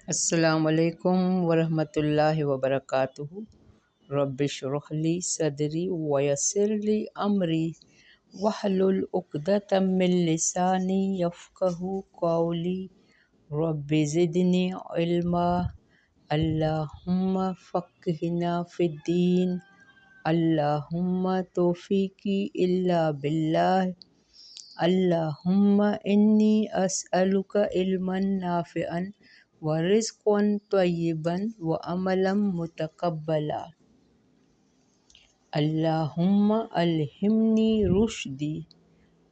السلام علیکم ورحمۃ اللہ وبرکاتہ۔ رب اشرح لی صدری ویسر لی امری واحلل عقدۃ من لسانی یفقہوا قولی۔ رب زدنی علما، اللہم فقہنا فی الدین، اللہم توفیقی الا باللہ، اللہم انی اسألک علما نافعا ورزقا طیبا وعملا متقبلا۔ اللہم الہمنی رشدی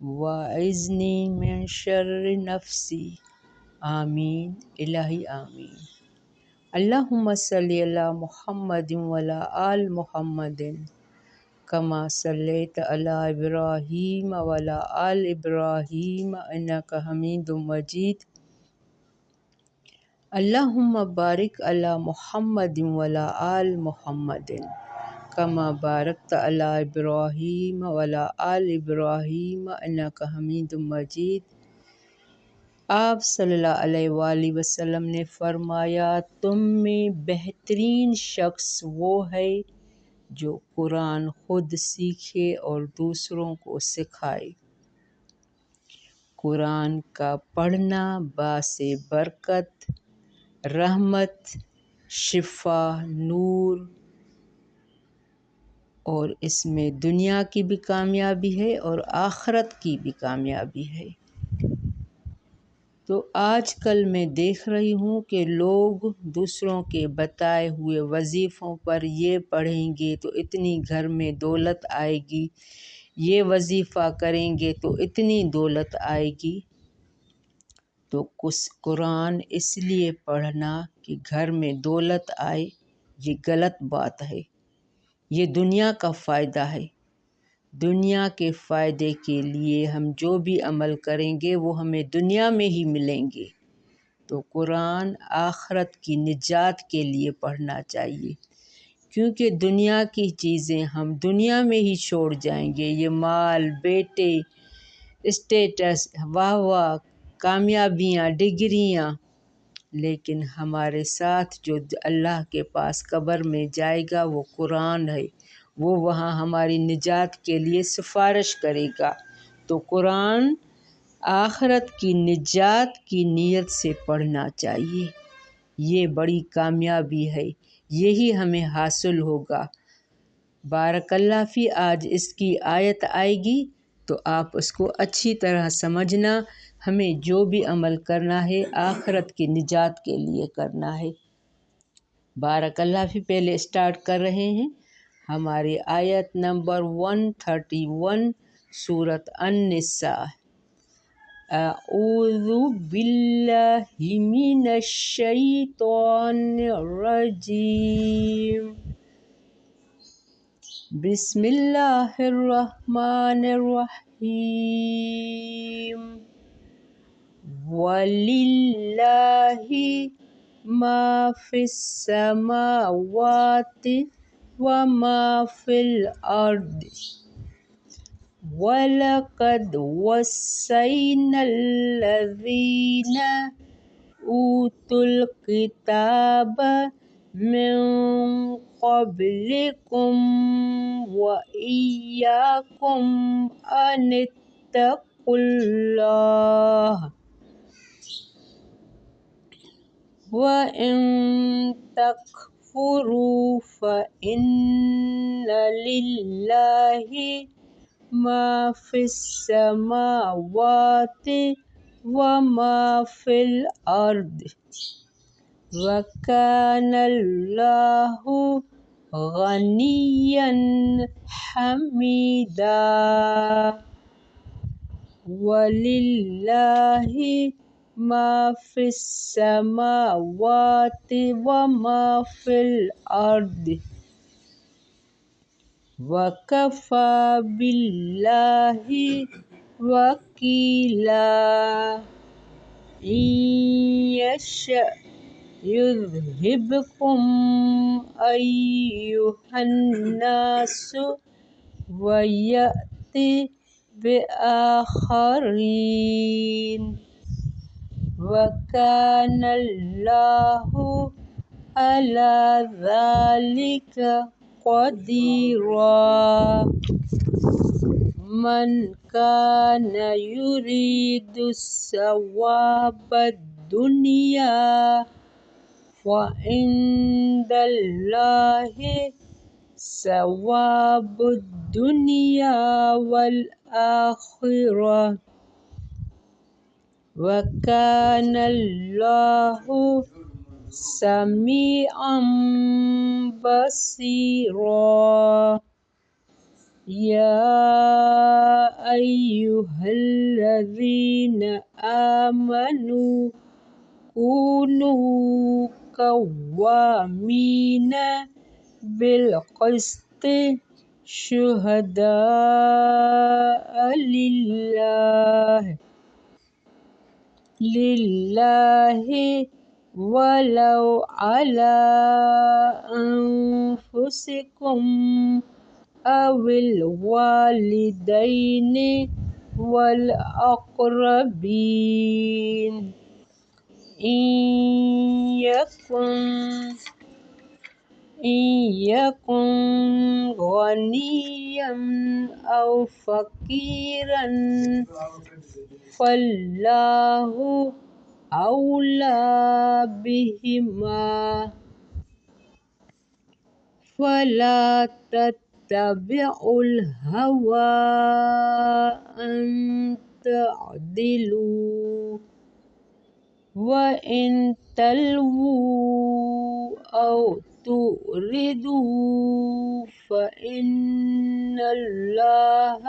واعذنی من شر نفسی۔ آمین الہی آمین۔ اللہم صلی علی محمد وعلی آل محمد کما صلیت علی ابراہیم وعلی آل ابراہیم انک حمید مجید۔ اللہم بارک علی محمد وعلی آل محمد کما بارکت علی ابراہیم وعلی آل ابراہیم انک حمید مجید۔ آپ صلی اللہ علیہ وآلہ وسلم نے فرمایا، تم میں بہترین شخص وہ ہے جو قرآن خود سیکھے اور دوسروں کو سکھائے۔ قرآن کا پڑھنا باعث برکت، رحمت، شفا، نور اور اس میں دنیا کی بھی کامیابی ہے اور آخرت کی بھی کامیابی ہے۔ تو آج کل میں دیکھ رہی ہوں کہ لوگ دوسروں کے بتائے ہوئے وظیفوں پر یہ پڑھیں گے تو اتنی گھر میں دولت آئے گی، یہ وظیفہ کریں گے تو اتنی دولت آئے گی۔ تو قرآن اس لیے پڑھنا کہ گھر میں دولت آئے، یہ غلط بات ہے۔ یہ دنیا کا فائدہ ہے۔ دنیا کے فائدے کے لیے ہم جو بھی عمل کریں گے وہ ہمیں دنیا میں ہی ملیں گے۔ تو قرآن آخرت کی نجات کے لیے پڑھنا چاہیے، کیونکہ دنیا کی چیزیں ہم دنیا میں ہی چھوڑ جائیں گے۔ یہ مال، بیٹے، اسٹیٹس، واہ واہ، کامیابیاں، ڈگریاں، لیکن ہمارے ساتھ جو اللہ کے پاس قبر میں جائے گا وہ قرآن ہے، وہ وہاں ہماری نجات کے لیے سفارش کرے گا۔ تو قرآن آخرت کی نجات کی نیت سے پڑھنا چاہیے۔ یہ بڑی کامیابی ہے، یہی ہمیں حاصل ہوگا۔ بارک اللہ فی، آج اس کی آیت آئے گی تو آپ اس کو اچھی طرح سمجھنا۔ ہمیں جو بھی عمل کرنا ہے آخرت کی نجات کے لیے کرنا ہے۔ بارک اللہ فی، پہلے اسٹارٹ کر رہے ہیں ہماری آیت نمبر 131 سورۃ النساء۔ اعوذ باللہ من الشیطان الرجیم، بسم اللہ الرحمن الرحیم۔ وَلِلَّهِ مَا فِي السَّمَاوَاتِ وَمَا فِي الْأَرْضِ وَلَقَدْ وَصَّيْنَا الَّذِينَ أُوتُوا الْكِتَابَ مِنْ قَبْلِكُمْ وَإِيَّاكُمْ أَنِ اتَّقُوا اللَّهَ وَإِن تَكْفُرُوا فَإِنَّ لِلَّهِ مَا فِي السَّمَاوَاتِ وَمَا فِي الْأَرْضِ وَكَانَ اللَّهُ غَنِيًّا حَمِيدًا۔ وَلِلَّهِ مَا فِي السَّمَاوَاتِ وَمَا فِي الْأَرْضِ وَكَفَى بِاللَّهِ وَكِيلًا۔ إِن يَشَأْ يُذْهِبْكُمْ أَيُّهَا النَّاسُ وَيَأْتِ بِآخَرِينَ وَكَانَ اللَّهُ عَلَى ذَلِكَ قَدِيرًا مَنْ كَانَ يُرِيدُ ثَوَابَ الدُّنْيَا فَعِندَ اللَّهِ ثَوَابُ الدُّنْيَا وَالْآخِرَةِ وَكَانَ اللَّهُ سَمِيعًا بَصِيرًا يَا أَيُّهَا الَّذِينَ آمَنُوا كُونُوا قَوَّامِينَ بِالْقِسْطِ شُهَدَاءَ لله ولو على أنفسكم أو الوالدين والأقربين إن يكن غنيا أو فقيرا فالله أولى بهما فلا تتبعوا الهوى أن تعدلوا وإن تلووا أو تؤردوا فإن الله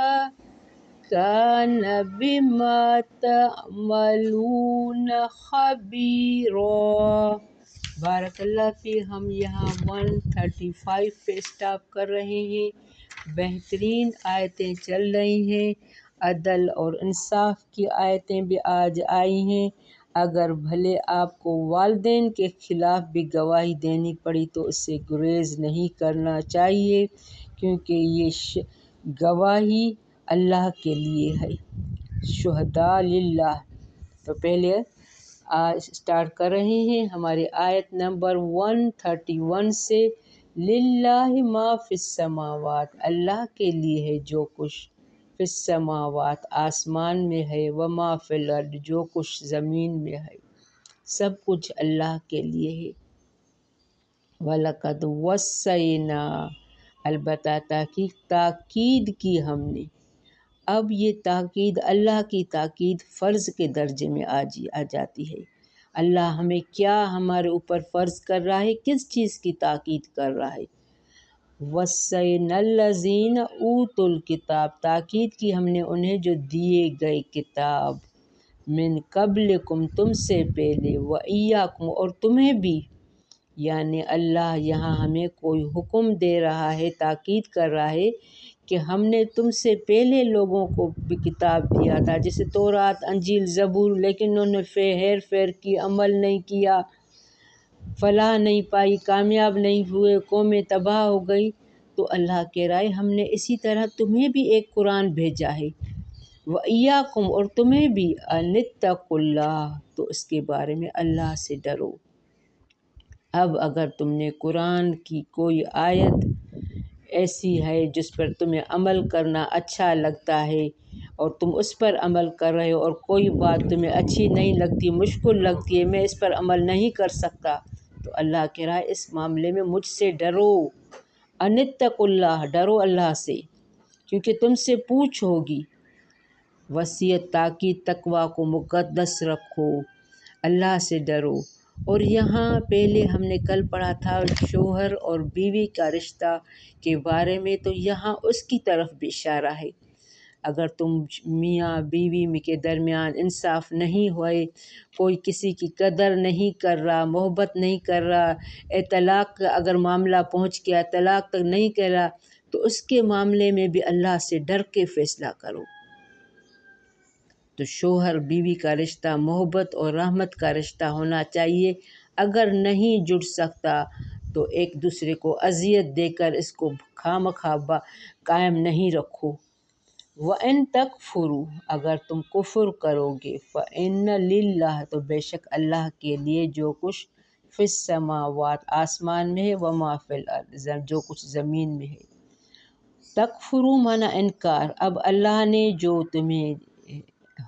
كان بما تعملون خبیرا۔ بارک اللہ فی۔ ہم یہاں 135 پہ اسٹاپ کر رہے ہیں۔ بہترین آیتیں چل رہی ہیں، عدل اور انصاف کی آیتیں بھی آج آئی ہیں۔ اگر بھلے آپ کو والدین کے خلاف بھی گواہی دینی پڑی تو اس سے گریز نہیں کرنا چاہیے، کیونکہ یہ گواہی اللہ کے لیے ہے، شہداء للہ۔ تو پہلے اسٹارٹ کر رہے ہیں ہماری آیت نمبر 131 سے۔ للہ ما فی السماوات، اللہ کے لیے ہے جو کچھ فی السماوات آسمان میں ہے، وما فی الارض جو کچھ زمین میں ہے، سب کچھ اللہ کے لیے ہے۔ وَلَقَدْ وَصَّيْنَا، البتہ تاکید کی ہم نے۔ اب یہ تاکید اللہ کی تاکید فرض کے درجے میں آ جاتی ہے۔ اللہ ہمیں کیا ہمارے اوپر فرض کر رہا ہے، کس چیز کی تاکید کر رہا ہے؟ وَصَّيْنَا الَّذِينَ أُوتُوا الْكِتَابَ، تاکید کی ہم نے انہیں جو دیے گئے کتاب، من قبلکم تم سے پہلے، وَإِيَّاكُمْ اور تمہیں بھی، یعنی اللہ یہاں ہمیں کوئی حکم دے رہا ہے، تاکید کر رہا ہے کہ ہم نے تم سے پہلے لوگوں کو بھی کتاب دیا تھا، جیسے تورات، انجیل، زبور، لیکن انہوں نے ہیر پھیر کی، عمل نہیں کیا، فلاح نہیں پائی، کامیاب نہیں ہوئے، قومیں تباہ ہو گئی۔ تو اللہ کہہ رہا ہے ہم نے اسی طرح تمہیں بھی ایک قرآن بھیجا ہے، وَإِيَّاكُمْ اور تمہیں بھی، أَنِ اتَّقُوا اللَّهَ تو اس کے بارے میں اللہ سے ڈرو۔ اب اگر تم نے قرآن کی کوئی آیت ایسی ہے جس پر تمہیں عمل کرنا اچھا لگتا ہے اور تم اس پر عمل کر رہے ہو، اور کوئی بات تمہیں اچھی نہیں لگتی، مشکل لگتی ہے، میں اس پر عمل نہیں کر سکتا، تو اللہ کہہ رہا ہے اس معاملے میں مجھ سے ڈرو۔ أَنِ اتَّقُوا اللَّهَ ڈرو اللہ سے، کیونکہ تم سے پوچھ ہوگی۔ وصیت، تاکید، تقوی کو مقدس رکھو، اللہ سے ڈرو۔ اور یہاں پہلے ہم نے کل پڑھا تھا شوہر اور بیوی کا رشتہ کے بارے میں، تو یہاں اس کی طرف بھی اشارہ ہے۔ اگر تم میاں بیوی کے درمیان انصاف نہیں ہوئے، کوئی کسی کی قدر نہیں کر رہا، محبت نہیں کر رہا، طلاق کا اگر معاملہ پہنچ گیا، طلاق تک نہیں کر رہا، تو اس کے معاملے میں بھی اللہ سے ڈر کے فیصلہ کرو۔ تو شوہر بیوی کا رشتہ محبت اور رحمت کا رشتہ ہونا چاہیے۔ اگر نہیں جڑ سکتا تو ایک دوسرے کو اذیت دے کر اس کو خواہ مخواہ قائم نہیں رکھو۔ وَإِن تَکْفُرُوا اگر تم کفر کرو گے فَإِنَّ لِلَّهِ تو بے شک اللہ کے لیے جو کچھ فی السماوات آسمان میں ہے وما فی الارض جو کچھ زمین میں ہے۔ تکفروا مانا انکار، اب اللہ نے جو تمہیں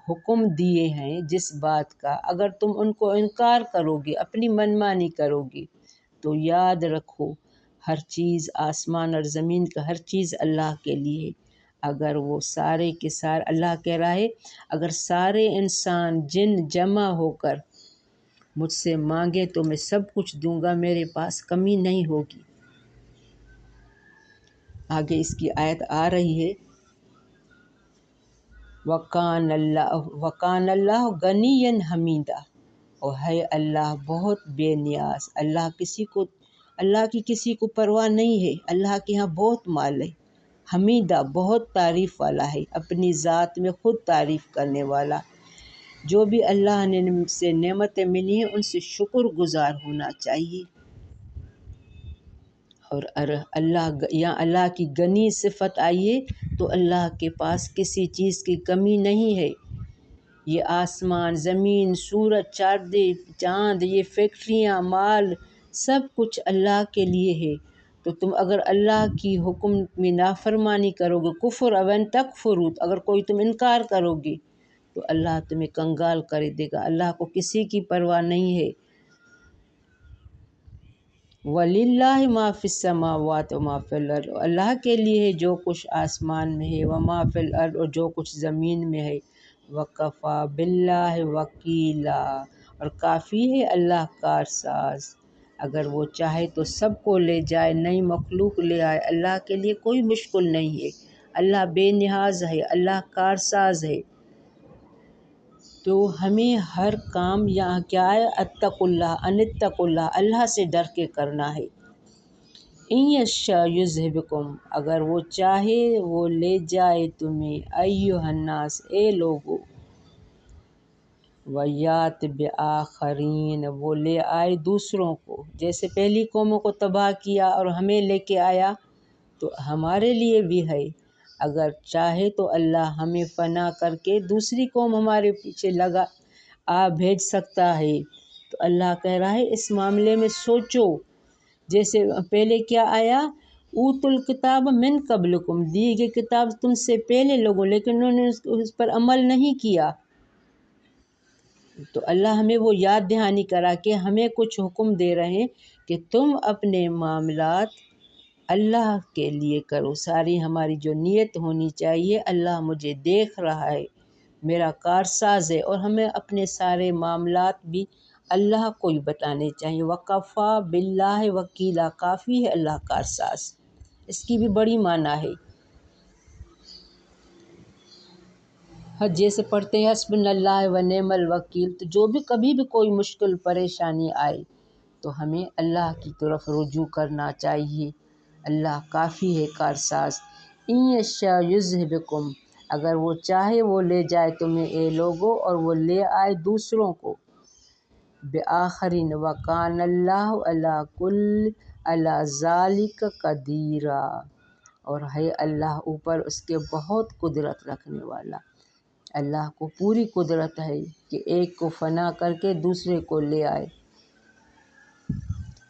حکم دیے ہیں جس بات کا، اگر تم ان کو انکار کرو گے، اپنی منمانی کرو گے، تو یاد رکھو ہر چیز آسمان اور زمین کا ہر چیز اللہ کے لیے ہے۔ اگر وہ سارے کے سارے، اللہ کہہ رہا ہے اگر سارے انسان جن جمع ہو کر مجھ سے مانگے تو میں سب کچھ دوں گا، میرے پاس کمی نہیں ہوگی۔ آگے اس کی آیت آ رہی ہے وَكَانَ اللَّهُ غَنِيًّا حَمِيدًا، اور ہے اللہ بہت بے نیاز، اللہ کی کسی کو پرواہ نہیں ہے، اللہ کے ہاں بہت مال ہے۔ حمیدہ بہت تعریف والا ہے، اپنی ذات میں خود تعریف کرنے والا۔ جو بھی اللہ نے سے نعمتیں ملی ہیں ان سے شکر گزار ہونا چاہیے۔ اور اللہ کی غنی صفت آئیے تو اللہ کے پاس کسی چیز کی کمی نہیں ہے۔ یہ آسمان، زمین، سورج، چاند، یہ فیکٹریاں، مال، سب کچھ اللہ کے لیے ہے۔ تو تم اگر اللہ کی حکم میں نافرمانی کرو گے، کفر وَإِن تَکْفُرُوا اگر کوئی تم انکار کرو گے تو اللہ تمہیں کنگال کر دے گا، اللہ کو کسی کی پرواہ نہیں ہے۔ وَلِلَّهِ مَا فِي السَّمَاوَاتِ وَمَا فِي الْأَرْضِ، اللہ کے لیے ہے جو کچھ آسمان میں ہے، وَمَا فِي الْأَرْضِ اور جو کچھ زمین میں ہے۔ وَكَفَى بِاللَّهِ وَكِيلًا اور کافی ہے اللہ کارساز، اگر وہ چاہے تو سب کو لے جائے، نئی مخلوق لے آئے، اللہ کے لیے کوئی مشکل نہیں ہے، اللہ بے نیاز ہے، اللہ کارساز ہے۔ تو ہمیں ہر کام یہاں کیا ہے، اتقوا اللہ، اللہ سے ڈر کے کرنا ہے۔ ان یشاء یذہبکم اگر وہ چاہے وہ لے جائے تمہیں، ایھا الناس اے لوگو، ویات بآخرین وہ لے آئے دوسروں کو، جیسے پہلی قوموں کو تباہ کیا اور ہمیں لے کے آیا تو ہمارے لیے بھی ہے، اگر چاہے تو اللہ ہمیں فنا کر کے دوسری قوم ہمارے پیچھے بھیج سکتا ہے۔ تو اللہ کہہ رہا ہے اس معاملے میں سوچو، جیسے پہلے کیا آیا، اوت الکتاب من قبلکم دی گئی کتاب تم سے پہلے لوگوں، لیکن انہوں نے اس پر عمل نہیں کیا۔ تو اللہ ہمیں وہ یاد دہانی کرا کہ ہمیں کچھ حکم دے رہے ہیں کہ تم اپنے معاملات اللہ کے لیے کرو، ساری ہماری جو نیت ہونی چاہیے، اللہ مجھے دیکھ رہا ہے، میرا کارساز ہے، اور ہمیں اپنے سارے معاملات بھی اللہ کو ہی بتانے چاہیے۔ وَكَفَى بِاللَّهِ وَكِيلًا کافی ہے اللہ کارساز، اس کی بھی بڑی معنی ہے۔ جیسے پڑھتے ہیں حسبنا اللہ ونعم الوکیل، تو جو بھی کبھی بھی کوئی مشکل پریشانی آئے تو ہمیں اللہ کی طرف رجوع کرنا چاہیے، اللہ کافی ہے کارساز۔ ان یشاء یذہبکم اگر وہ چاہے وہ لے جائے تمہیں اے لوگو، اور وہ لے آئے دوسروں کو، بآخرین وکان اللہ علی ذالک قدیرا اور ہے اللہ اوپر اس کے بہت قدرت رکھنے والا۔ اللہ کو پوری قدرت ہے کہ ایک کو فنا کر کے دوسرے کو لے آئے۔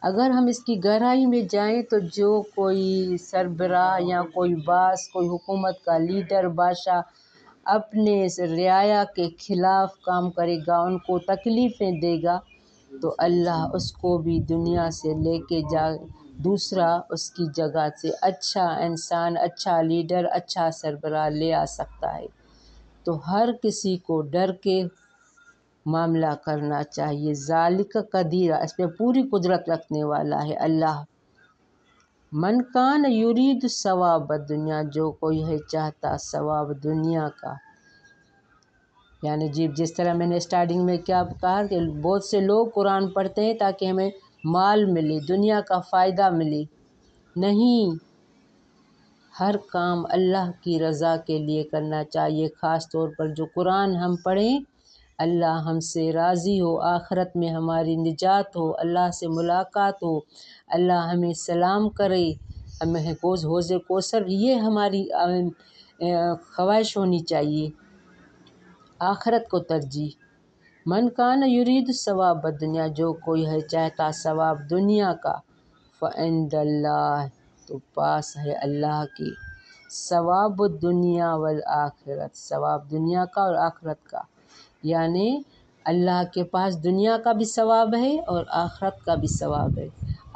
اگر ہم اس کی گہرائی میں جائیں تو جو کوئی سربراہ یا کوئی باس، کوئی حکومت کا لیڈر، بادشاہ اپنے رعایا کے خلاف کام کرے گا، ان کو تکلیفیں دے گا، تو اللہ اس کو بھی دنیا سے لے کے دوسرا اس کی جگہ سے اچھا انسان، اچھا لیڈر، اچھا سربراہ لے آ سکتا ہے۔ تو ہر کسی کو ڈر کے معاملہ کرنا چاہیے۔ ذالک قدیر اس پہ پوری قدرت رکھنے والا ہے اللہ۔ من کان یرید ثواب الدنیا جو کوئی ہے چاہتا ثواب دنیا کا، یعنی جس طرح میں نے اسٹارٹنگ میں کیا کہا کہ بہت سے لوگ قرآن پڑھتے ہیں تاکہ ہمیں مال ملے، دنیا کا فائدہ ملے، نہیں، ہر کام اللہ کی رضا کے لیے کرنا چاہیے۔ خاص طور پر جو قرآن ہم پڑھیں، اللہ ہم سے راضی ہو، آخرت میں ہماری نجات ہو، اللہ سے ملاقات ہو، اللہ ہمیں سلام کرے، ہمیں حوض کوثر، یہ ہماری خواہش ہونی چاہیے، آخرت کو ترجیح۔ من کان یرید ثواب دنیا، جو کوئی ہے چاہتا ثواب دنیا کا، فعند اللہ، تو پاس ہے اللہ کی، ثواب الدنیا والآخرت، ثواب دنیا کا اور آخرت کا، یعنی اللہ کے پاس دنیا کا بھی ثواب ہے اور آخرت کا بھی ثواب ہے۔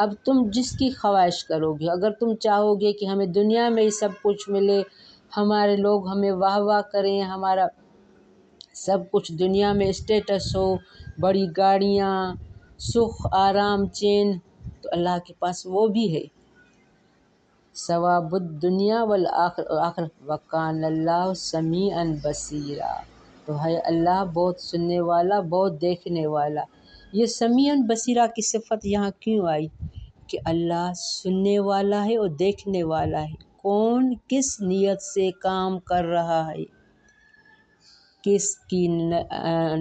اب تم جس کی خواہش کرو گے، اگر تم چاہو گے کہ ہمیں دنیا میں ہی سب کچھ ملے، ہمارے لوگ ہمیں واہ واہ کریں، ہمارا سب کچھ دنیا میں اسٹیٹس ہو، بڑی گاڑیاں، سکھ آرام چین، تو اللہ کے پاس وہ بھی ہے، ثواب الدنیا والآخرہ، وکان اللہ سمیعا بصیرا، تو ہے اللہ بہت سننے والا، بہت دیکھنے والا۔ یہ سمیعا بصیرا کی صفت یہاں کیوں آئی؟ کہ اللہ سننے والا ہے اور دیکھنے والا ہے، کون کس نیت سے کام کر رہا ہے، کس کی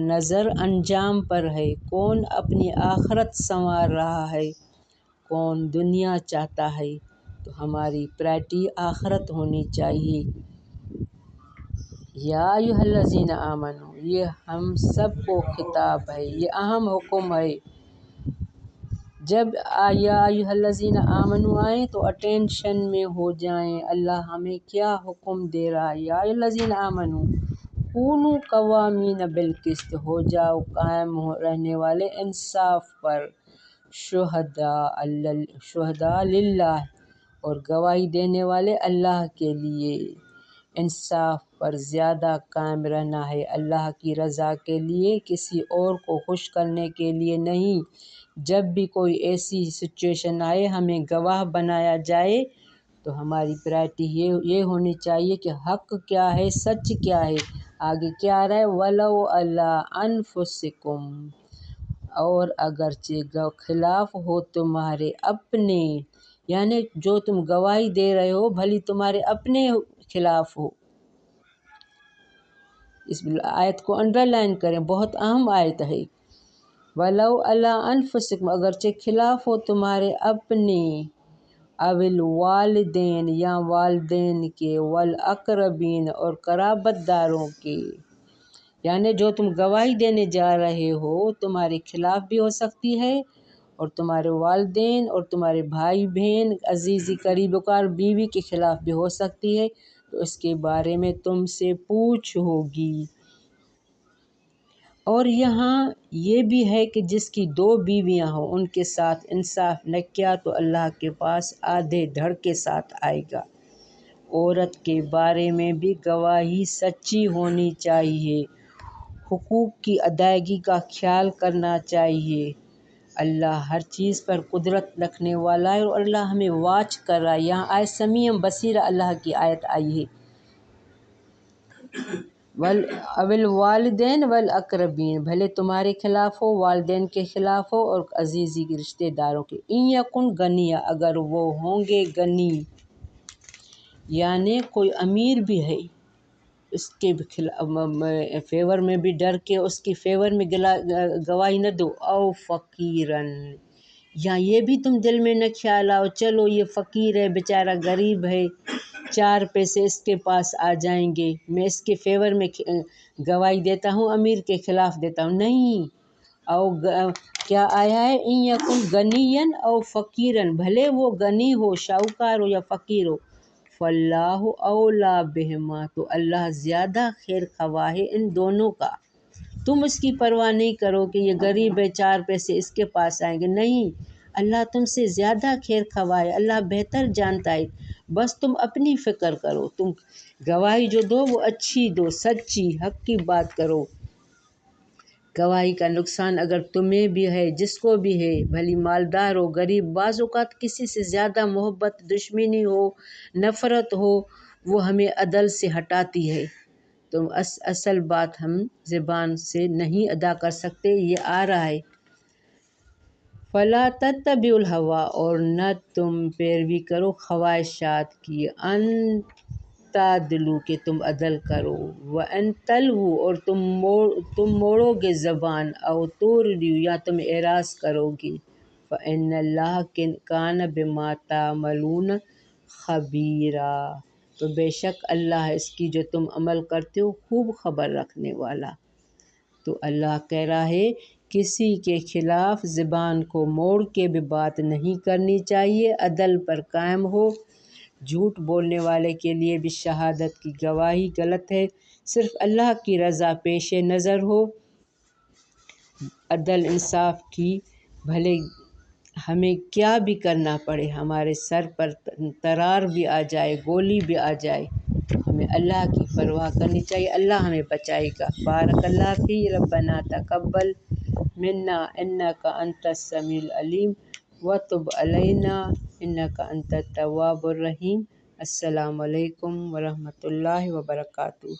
نظر انجام پر ہے، کون اپنی آخرت سنوار رہا ہے، کون دنیا چاہتا ہے، تو ہماری پرائرٹی آخرت ہونی چاہیے۔ یا ایھا الذین آمنو، یہ ہم سب کو خطاب ہے، یہ اہم حکم ہے۔ جب یا ایھا الذین آمنو آئیں تو اٹینشن میں ہو جائیں، اللہ ہمیں کیا حکم دے رہا ہے۔ یا ایھا الذین آمنو کونوا قوامین بالقسط، ہو جاؤ قائم رہنے والے انصاف پر، شہداء للہ، اور گواہی دینے والے اللہ کے لیے۔ انصاف پر زیادہ قائم رہنا ہے، اللہ کی رضا کے لیے، کسی اور کو خوش کرنے کے لیے نہیں۔ جب بھی کوئی ایسی سچویشن آئے ہمیں گواہ بنایا جائے تو ہماری پرائرٹی یہ ہونی چاہیے کہ حق کیا ہے، سچ کیا ہے۔ آگے کیا آ رہا ہے؟ وَلَوْ عَلَىٰ أَنفُسِكُمْ، اور اگرچہ خلاف ہو تمہارے اپنے، یعنی جو تم گواہی دے رہے ہو بھلی تمہارے اپنے خلاف ہو۔ اس آیت کو انڈر لائن کریں، بہت اہم آیت ہے۔ وَلَوْ عَلَىٰ أَنفُسِكُمْ، اگرچہ خلاف ہو تمہارے اپنے، اَوِ الْوَالِدَيْنِ، یا والدین کے، وَالْأَقْرَبِينَ، اور قرابت داروں کے، یعنی جو تم گواہی دینے جا رہے ہو تمہارے خلاف بھی ہو سکتی ہے، اور تمہارے والدین اور تمہارے بھائی بہن، عزیزی قریب وقار بیوی کے خلاف بھی ہو سکتی ہے، تو اس کے بارے میں تم سے پوچھ ہوگی۔ اور یہاں یہ بھی ہے کہ جس کی 2 بیویاں ہوں ان کے ساتھ انصاف نہ کیا تو اللہ کے پاس آدھے دھڑ کے ساتھ آئے گا۔ عورت کے بارے میں بھی گواہی سچی ہونی چاہیے، حقوق کی ادائیگی کا خیال کرنا چاہیے۔ اللہ ہر چیز پر قدرت رکھنے والا ہے اور اللہ ہمیں واچ کر رہا ہے۔ یہاں آئے سمیع بصیر اللہ کی آیت آئی ہے۔ اَوِ الْوَالِدَيْنِ وَالْأَقْرَبِينَ، بھلے تمہارے خلاف ہو، والدین کے خلاف ہو اور عزیزی کے رشتہ داروں کے۔ إِن يَكُنْ غَنِيًّا، اگر وہ ہوں گے غنی، یعنی کوئی امیر بھی ہے، اس کے فیور میں بھی ڈر کے اس کی فیور میں گواہی نہ دو، او فقیرن، یا یہ بھی تم دل میں نہ خیال آؤ چلو یہ فقیر ہے بیچارہ غریب ہے، 4 پیسے اس کے پاس آ جائیں گے، میں اس کے فیور میں گواہی دیتا ہوں، امیر کے خلاف دیتا ہوں، نہیں۔ او کیا آیا ہے؟ إِن يَكُنْ غَنِيًّا أَوْ فَقِيرًا، بھلے وہ غنی ہو، شاہوکار ہو یا فقیر ہو، فَاللَّهُ أَوْلَىٰ بِهِمَا، تو اللہ زیادہ خیر خواہ ہے ان دونوں کا۔ تم اس کی پرواہ نہیں کرو کہ یہ غریب ہے، 4 پیسے اس کے پاس آئیں گے، نہیں، اللہ تم سے زیادہ خیر خواہ ہے، اللہ بہتر جانتا ہے، بس تم اپنی فکر کرو، تم گواہی جو دو وہ اچھی دو، سچی حق کی بات کرو۔ گواہی کا نقصان اگر تمہیں بھی ہے، جس کو بھی ہے، بھلی مالدار ہو غریب، بعض اوقات کسی سے زیادہ محبت، دشمنی ہو، نفرت ہو، وہ ہمیں عدل سے ہٹاتی ہے، تو اصل بات ہم زبان سے نہیں ادا کر سکتے۔ یہ آ رہا ہے فَلَا تَتَّبِعُوا الْهَوَىٰ، اور نہ تم پیروی کرو خواہشات کی، ان تعدلوا، کہ تم عدل کرو، وَإِن تَلْوُوا، اور تم موڑو گے زبان، او تُعْرِضُوا، یا تم اعراض کرو گے، فَإِنَّ اللَّهَ كَانَ بِمَا تَعْمَلُونَ خَبِيرًا، تو بے شک اللہ ہے اس کی جو تم عمل کرتے ہو خوب خبر رکھنے والا۔ تو اللہ کہہ رہا ہے کسی کے خلاف زبان کو موڑ کے بھی بات نہیں کرنی چاہیے، عدل پر قائم ہو۔ جھوٹ بولنے والے کے لیے بھی شہادت کی گواہی غلط ہے، صرف اللہ کی رضا پیش نظر ہو، عدل انصاف کی، بھلے ہمیں کیا بھی کرنا پڑے، ہمارے سر پر تلوار بھی آ جائے، گولی بھی آ جائے، ہمیں اللہ کی پرواہ کرنی چاہیے، اللہ ہمیں بچائے گا۔ بارک اللہ فی ربنا تقبل منا انک انت السمیع العلیم وتب علینا انک انت التواب الرحیم۔ السلام علیکم ورحمۃ اللہ وبرکاتہ۔